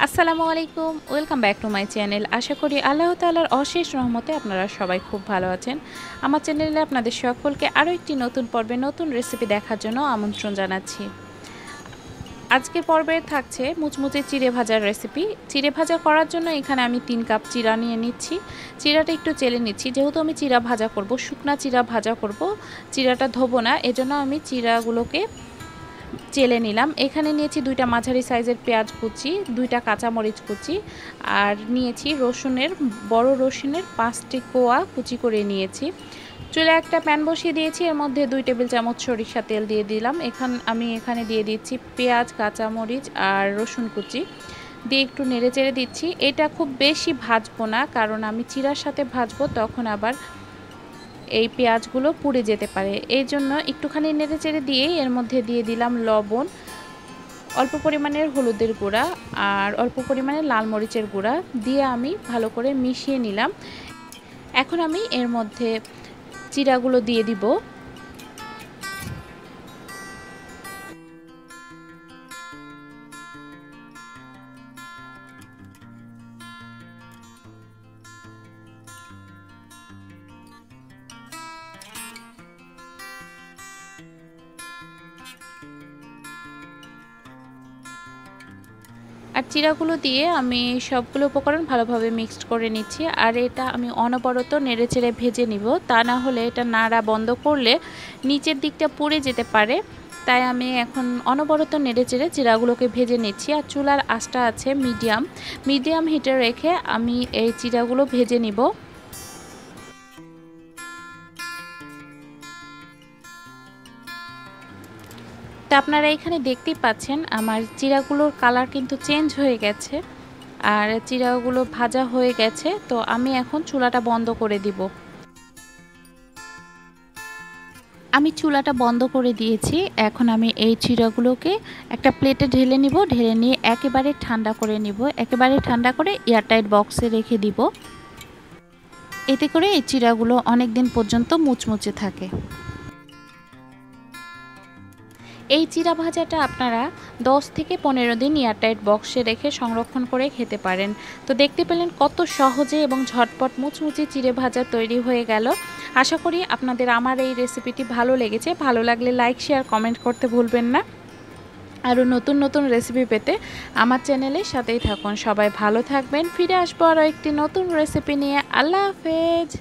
আসসালামু আলাইকুম, welcome back to my channel. আশা করি আল্লাহ তাআলার অশেষ রহমতে আপনারা সবাই খুব ভালো আছেন। আমার চ্যানেলে আপনাদের সকলকে আরও একটি নতুন পর্বে নতুন রেসিপি দেখার জন্য আমন্ত্রণ জানাচ্ছি। আজকের পর্বে থাকছে মুচমুচে চিড়ে ভাজার রেসিপি। চিড়ে ভাজা করার জন্য এখানে আমি 3 কাপ চিড়া নিয়ে নিচ্ছি। চিড়াটা একটু চেলে নিচ্ছি, যেহেতু আমি চিড়া ভাজা করব, শুকনা চিড়া ভাজা করব, চিড়াটা ধোবো না, এজন্য আমি চিড়াগুলোকে চেলে নিলাম। এখানে নিয়েছি 2টা মাঝারি সাইজের পেঁয়াজ কুচি, 2টা কাঁচামরিচ কুচি, আর নিয়েছি বড় রসুনের 5টি কোয়া কুচি করে নিয়েছি। চুলে একটা প্যান বসিয়ে দিয়েছি, এর মধ্যে 2 টেবিল চামচ সরিষা তেল দিয়ে দিলাম। আমি এখানে দিয়ে দিচ্ছি পেঁয়াজ, কাঁচামরিচ আর রসুন কুচি দিয়ে একটু নেড়ে চেড়ে দিচ্ছি। এটা খুব বেশি ভাজবো না, কারণ আমি চিড়ার সাথে ভাজবো, তখন আবার এই পেঁয়াজগুলো পুড়ে যেতে পারে। এই জন্য একটুখানি নেড়ে চেড়ে দিয়ে এর মধ্যে দিয়ে দিলাম লবণ, অল্প পরিমাণের হলুদের গুঁড়া আর অল্প পরিমাণে লাল মরিচের গুঁড়া দিয়ে আমি ভালো করে মিশিয়ে নিলাম। এখন আমি এর মধ্যে চিড়াগুলো দিয়ে দিব। আর চিড়াগুলো দিয়ে আমি সবগুলো উপকরণ ভালোভাবে মিক্সড করে নিচ্ছি। আর এটা আমি অনবরত নেড়েচেড়ে ভেজে নিব, তা না হলে এটা নাড়া বন্ধ করলে নিচের দিকটা পুড়ে যেতে পারে। তাই আমি এখন অনবরত নেড়েচেড়ে চিড়াগুলোকে ভেজে নিচ্ছি। আর চুলার আঁচটা আছে মিডিয়াম হিটে রেখে আমি এই চিড়াগুলো ভেজে নিব। তো আপনারা এখানে দেখতেই পাচ্ছেন আমার চিড়াগুলোর কালার কিন্তু চেঞ্জ হয়ে গেছে আর চিড়াগুলো ভাজা হয়ে গেছে। তো আমি এখন চুলাটা বন্ধ করে দিব। আমি চুলাটা বন্ধ করে দিয়েছি। এখন আমি এই চিড়াগুলোকে একটা প্লেটে ঢেলে নিব, ঢেলে নিয়ে একেবারে ঠান্ডা করে নিব। একেবারে ঠান্ডা করে এয়ারটাইট বক্সে রেখে দিব। এতে করে এই চিড়াগুলো অনেক দিন পর্যন্ত মুচমুচে থাকে। এই চিড়া ভাজাটা আপনারা 10 থেকে 15 দিন এয়ারটাইট বক্সে রেখে সংরক্ষণ করে খেতে পারেন। তো দেখতে পেলেন কত সহজে এবং ঝটপট মুচমুচে চিড়ে ভাজা তৈরি হয়ে গেল। আশা করি আপনাদের আমার এই রেসিপিটি ভালো লেগেছে। ভালো লাগলে লাইক, শেয়ার, কমেন্ট করতে ভুলবেন না। আরও নতুন নতুন রেসিপি পেতে আমার চ্যানেলের সাথেই থাকুন। সবাই ভালো থাকবেন। ফিরে আসবো আরও একটি নতুন রেসিপি নিয়ে। আল্লাহ হাফেজ।